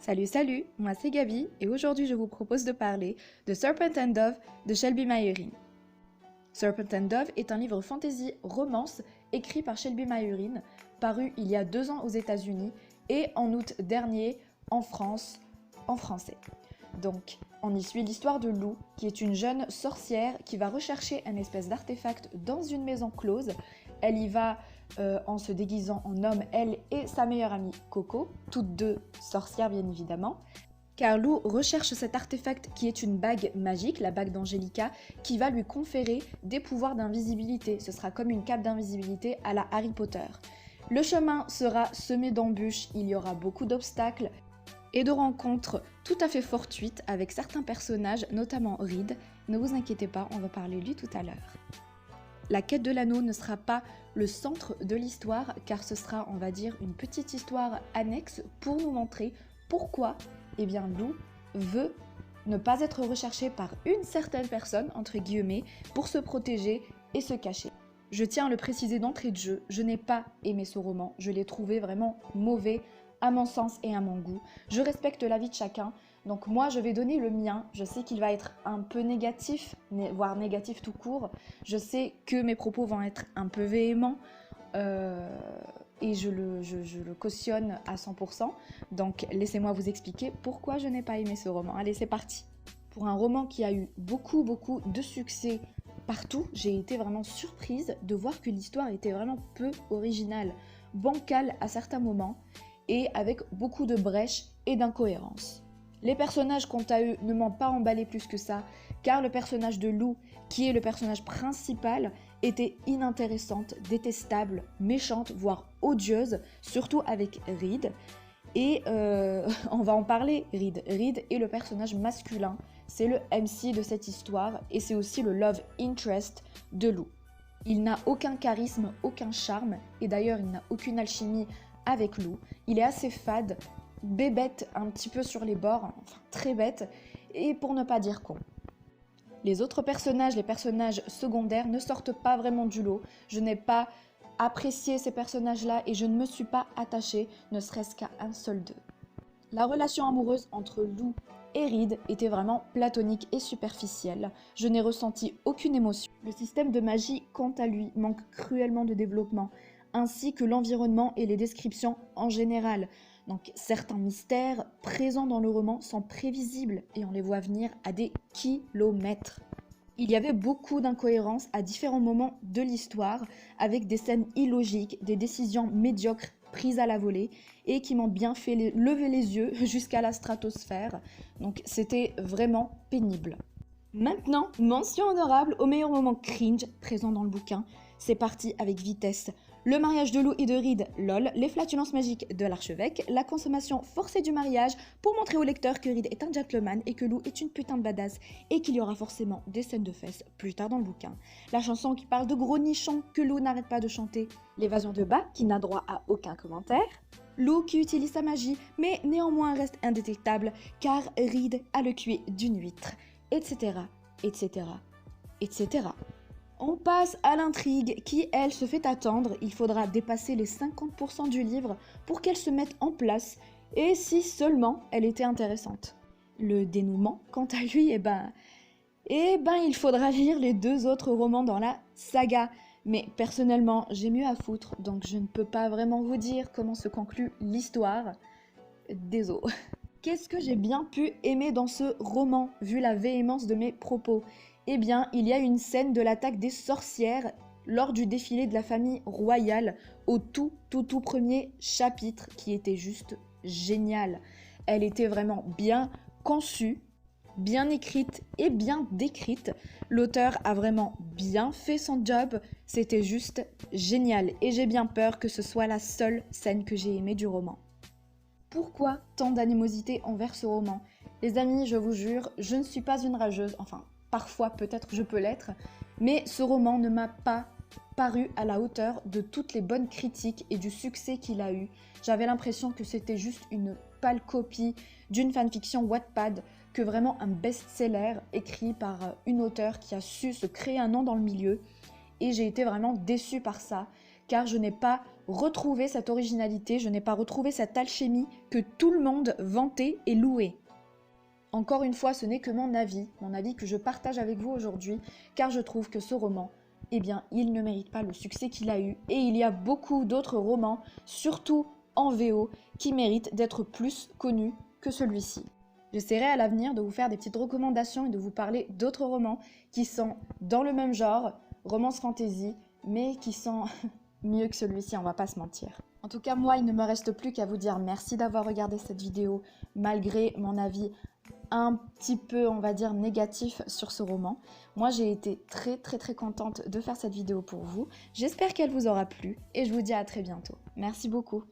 Salut, moi c'est Gabi et aujourd'hui je vous propose de parler de Serpent and Dove de Shelby Mayhew. Serpent and Dove est un livre fantasy romance écrit par Shelby Mayhew, paru il y a 2 ans aux États-Unis et en août dernier en France en français. Donc, on y suit l'histoire de Lou, qui est une jeune sorcière qui va rechercher un espèce d'artefact dans une maison close. Elle y va en se déguisant en homme, elle et sa meilleure amie Coco, toutes deux sorcières bien évidemment. Car Lou recherche cet artefact qui est une bague magique, la bague d'Angelica, qui va lui conférer des pouvoirs d'invisibilité. Ce sera comme une cape d'invisibilité à la Harry Potter. Le chemin sera semé d'embûches, il y aura beaucoup d'obstacles et de rencontres tout à fait fortuites avec certains personnages, notamment Reed. Ne vous inquiétez pas, on va parler de lui tout à l'heure. La quête de l'anneau ne sera pas le centre de l'histoire, car ce sera, on va dire, une petite histoire annexe pour nous montrer pourquoi Lou veut ne pas être recherché par une certaine personne, entre guillemets, pour se protéger et se cacher. Je tiens à le préciser d'entrée de jeu, je n'ai pas aimé ce roman, je l'ai trouvé vraiment mauvais, à mon sens et à mon goût. Je respecte l'avis de chacun, donc moi je vais donner le mien. Je sais qu'il va être un peu négatif, voire négatif tout court. Je sais que mes propos vont être un peu véhéments et je le cautionne à 100%. Donc laissez-moi vous expliquer pourquoi je n'ai pas aimé ce roman. Allez, c'est parti. Pour un roman qui a eu beaucoup de succès partout, j'ai été vraiment surprise de voir que l'histoire était vraiment peu originale, bancale à certains moments, et avec beaucoup de brèches et d'incohérences. Les personnages, quant à eux, ne m'ont pas emballé plus que ça, car le personnage de Lou, qui est le personnage principal, était inintéressante, détestable, méchante, voire odieuse, surtout avec Reed. Et on va en parler, Reed. Reed est le personnage masculin, c'est le MC de cette histoire, et c'est aussi le love interest de Lou. Il n'a aucun charisme, aucun charme, et d'ailleurs il n'a aucune alchimie avec Lou. Il est assez fade, bébête un petit peu sur les bords, enfin très bête, et pour ne pas dire con. Les autres personnages, les personnages secondaires, ne sortent pas vraiment du lot. Je n'ai pas apprécié ces personnages-là et je ne me suis pas attachée, ne serait-ce qu'à un seul d'eux. La relation amoureuse entre Lou et Reed était vraiment platonique et superficielle. Je n'ai ressenti aucune émotion. Le système de magie, quant à lui, manque cruellement de développement, ainsi que l'environnement et les descriptions en général. Donc certains mystères présents dans le roman sont prévisibles et on les voit venir à des kilomètres. Il y avait beaucoup d'incohérences à différents moments de l'histoire, avec des scènes illogiques, des décisions médiocres prises à la volée et qui m'ont bien fait lever les yeux jusqu'à la stratosphère. Donc c'était vraiment pénible. Maintenant, mention honorable au meilleur moment cringe présent dans le bouquin. C'est parti avec vitesse. Le mariage de Lou et de Reed, lol, les flatulences magiques de l'archevêque, la consommation forcée du mariage pour montrer au lecteur que Reed est un gentleman et que Lou est une putain de badass et qu'il y aura forcément des scènes de fesses plus tard dans le bouquin. La chanson qui parle de gros nichons que Lou n'arrête pas de chanter. L'évasion de bas qui n'a droit à aucun commentaire. Lou qui utilise sa magie mais néanmoins reste indétectable car Reed a le cuir d'une huître, etc. On passe à l'intrigue qui, elle, se fait attendre. Il faudra dépasser les 50% du livre pour qu'elle se mette en place, et si seulement elle était intéressante. Le dénouement, quant à lui, il faudra lire les 2 autres romans dans la saga. Mais personnellement, j'ai mieux à foutre, donc je ne peux pas vraiment vous dire comment se conclut l'histoire. Désolé. Qu'est-ce que j'ai bien pu aimer dans ce roman, vu la véhémence de mes propos ? Eh bien, il y a une scène de l'attaque des sorcières lors du défilé de la famille royale au tout premier chapitre qui était juste génial. Elle était vraiment bien conçue, bien écrite et bien décrite. L'auteur a vraiment bien fait son job, c'était juste génial et j'ai bien peur que ce soit la seule scène que j'ai aimée du roman. Pourquoi tant d'animosité envers ce roman ? Les amis, je vous jure, je ne suis pas une rageuse, enfin parfois peut-être je peux l'être, mais ce roman ne m'a pas paru à la hauteur de toutes les bonnes critiques et du succès qu'il a eu. J'avais l'impression que c'était juste une pâle copie d'une fanfiction Wattpad, que vraiment un best-seller écrit par une auteure qui a su se créer un nom dans le milieu, et j'ai été vraiment déçue par ça, car je n'ai pas retrouvé cette originalité, je n'ai pas retrouvé cette alchimie que tout le monde vantait et louait. Encore une fois, ce n'est que mon avis que je partage avec vous aujourd'hui, car je trouve que ce roman, eh bien, il ne mérite pas le succès qu'il a eu, et il y a beaucoup d'autres romans, surtout en VO, qui méritent d'être plus connus que celui-ci. J'essaierai à l'avenir de vous faire des petites recommandations et de vous parler d'autres romans qui sont dans le même genre, romance fantasy, mais qui sont mieux que celui-ci, on va pas se mentir. En tout cas, moi, il ne me reste plus qu'à vous dire merci d'avoir regardé cette vidéo, malgré mon avis un petit peu, on va dire, négatif sur ce roman. Moi, j'ai été très contente de faire cette vidéo pour vous. J'espère qu'elle vous aura plu et je vous dis à très bientôt. Merci beaucoup.